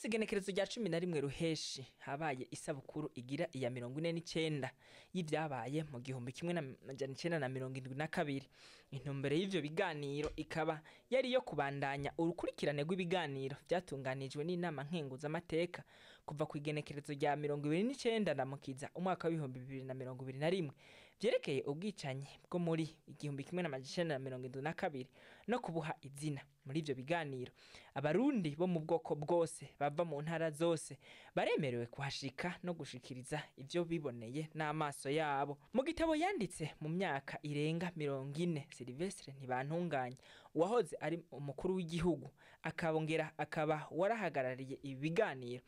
munsi genekerezo rya 11 ruheshi habaye isabukuru igira iya 49 y'ivyabaye mu gihumbi 1972. Intumbere y'ivyo biganiro ikaba yari yo kubandanya urukurikirane rw'ibiganiro vyatunganijwe n'inama nkenguza amateka kuva ku igenekerezo rya 29 ndamukiza umwaka wa 2021 vyerekeye ubwicanyi bwo muri igihumbi 1972 no kubuha izina. Muri ivyo biganiro abarundi bo mu bwoko bwose bava mu ntara zose baremerewe kuhashika no gushikiriza ivyo biboneye n'amaso yabo. Mu gitabo yanditse mu myaka irenga 40, Sylvestre Ntibantunganya uwahoze ari umukuru w'igihugu akaba warahagarariye ibi biganiro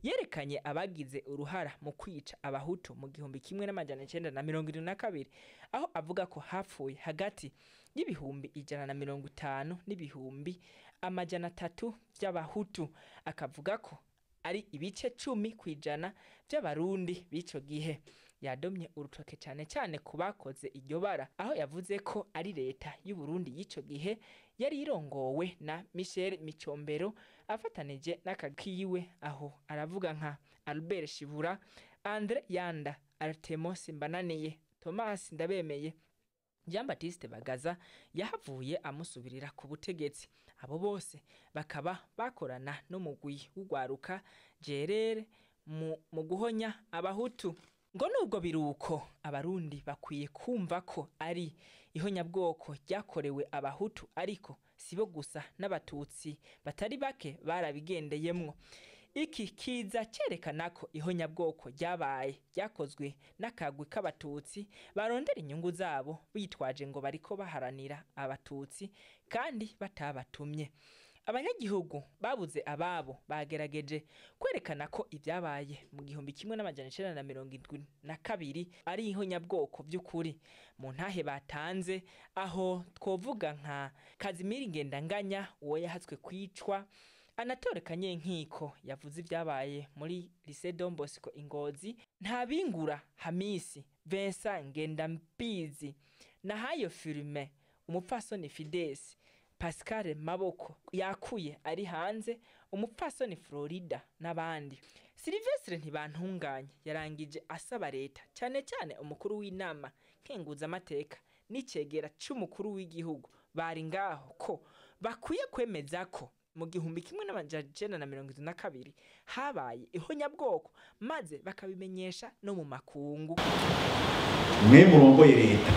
yerekanye abagize uruhara mu kwica abahutu mu gihumbi 1972, aho avuga ko hapfuye hagati y'ibihumbi 150 n'ibihumbi 300 by'abahutu. Akavuga ko ari ibice 10% by'abarundi b'ico gihe. Yadomye urutoke cyane kubakoze iryo bara, aho yavuze ko ari leta y'u Burundi y'ico gihe yari irongowe na Michel Micombero afatanije n'akakiwe, aho aravuga nka Albert Shibura, Andre Yanda, Artemos Mbananiye, Thomas Ndabemeye, Jean Baptiste Bagaza yahavuye amusubirira ku butegetsi. Abo bose bakaba bakorana no mugwi w'ugwaruka Jerere mu guhonya abahutu. Ngo nubwo biruko abarundi bakwiye kumva ko ari ihonyabwoko ryakorewe abahutu, ariko sibo gusa n'abatutsi batari bake barabigendeyemwo. Iki kiza cerekana ko ihonyabwoko ryakozwe n'akagwi k'abatutsi barondera inyungu zabo bitwaje ngo bariko baharanira abatutsi kandi batabatumye. Abanyagihugu babuze ababo bagerageje kwerekana ko ibyabaye mu gihumbi 1972 ari ihonyabwoko by'ukuri. Mu ntahe batanze aho twovuga nka Kazimiri Ngendanganya uwo yahatswe kwicwa, Anatole Kanyenkiko yavuze ibyabaye muri Lycée Don Bosco Ingozi, Ntabingura Hamisi, Vincent Ngendambizi, Nahayo Firme, umupfasoni Fides, Pascal Maboko yakuye ari hanze, umupfasoni Florida n'abandi. Sylvestre Ntibantunganya yarangije asaba leta cyane umukuru w'inama nkenguza amateka n'icegera c'umukuru w'igihugu bari ngaho ko bakwiye kwemeza ko mu gihumbi 1972 habaye ihonyabwoko, maze bakabimenyesha no mu makungu. Mwe murongoye leta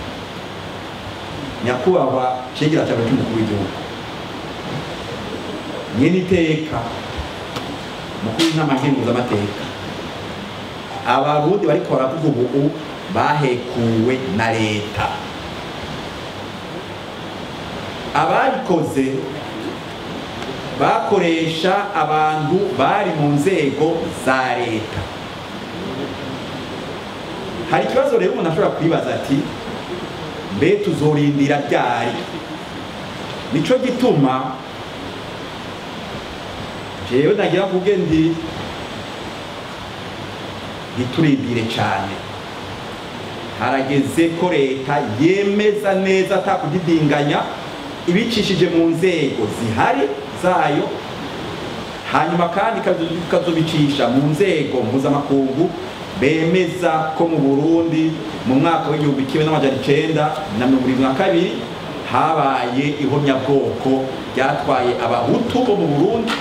nyakubahwa cegera cyane cy'umukuru w'igihugu, nyene iteka mukuru w'inama nkenguza amateka, abarundi bariko baravuga ubu bahekuwe na leta. Ababikoze bakoresha abantu bari mu nzego za leta. Hari ikibazo rero umuntu ashobora kwibaza ati mbe tuzorindira ryari? Nico gituma jewe nagira kuvuge ndi biturindire cyane. Harageze ko leta yemeza neza atakudidinganya ibicishije mu nzego zihari zayo, hanyuma kandi kazobicisha mu nzego mpuzamakungu bemeza ko mu Burundi mu mwaka w'igihumbi 1972 habaye ihonyabwoko ryatwaye abahutu bo mu Burundi,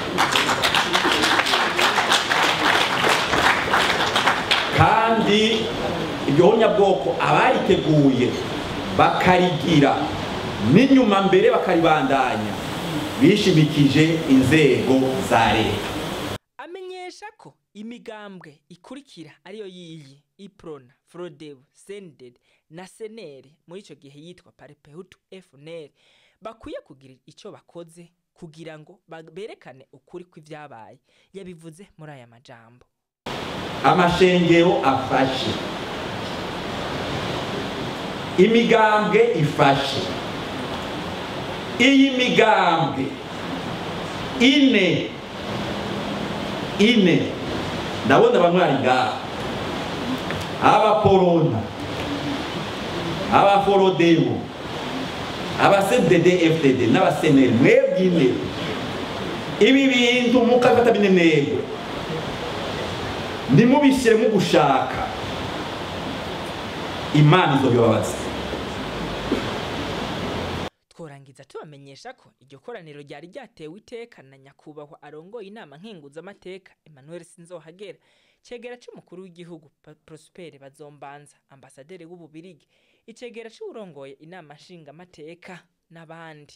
kandi iryo honyabwoko abariteguye bakarigira n'inyuma mbere bakaribandanya bishimikije inzego za leta. Amenyesha ko imigambwe ikurikira ariyo yiyi Iprona, Frodebu, Sended na Senere, muri ico gihe yitwa Parepehutu FNL, bakwiye kugira ico bakoze kugira ngo berekane ukuri kw'ivyabaye. Yabivuze muri aya majambo: amashengero afashe, imigambwe ifashe. Iyi migambwe ine ndabona bamwe ari ngaha, abaporona, abaforodebo, abaCDD FDD n'abaseneri, mwebwe ine ibi bintu mukafata binenego nimubishyire mu gushaka Imana izobibabaza. Tworangiza tubamenyesha ko iryo koraniro ryari ryatewe iteka na nyakubahwa arongoye inama nkenguzamateka Emmanuel Sinzohagera, cegera c'umukuru w'igihugu Prosper Bazombanza, ambasaderi w'Ububirigi, icegera c'urongoye inama nshingamateka n'abandi.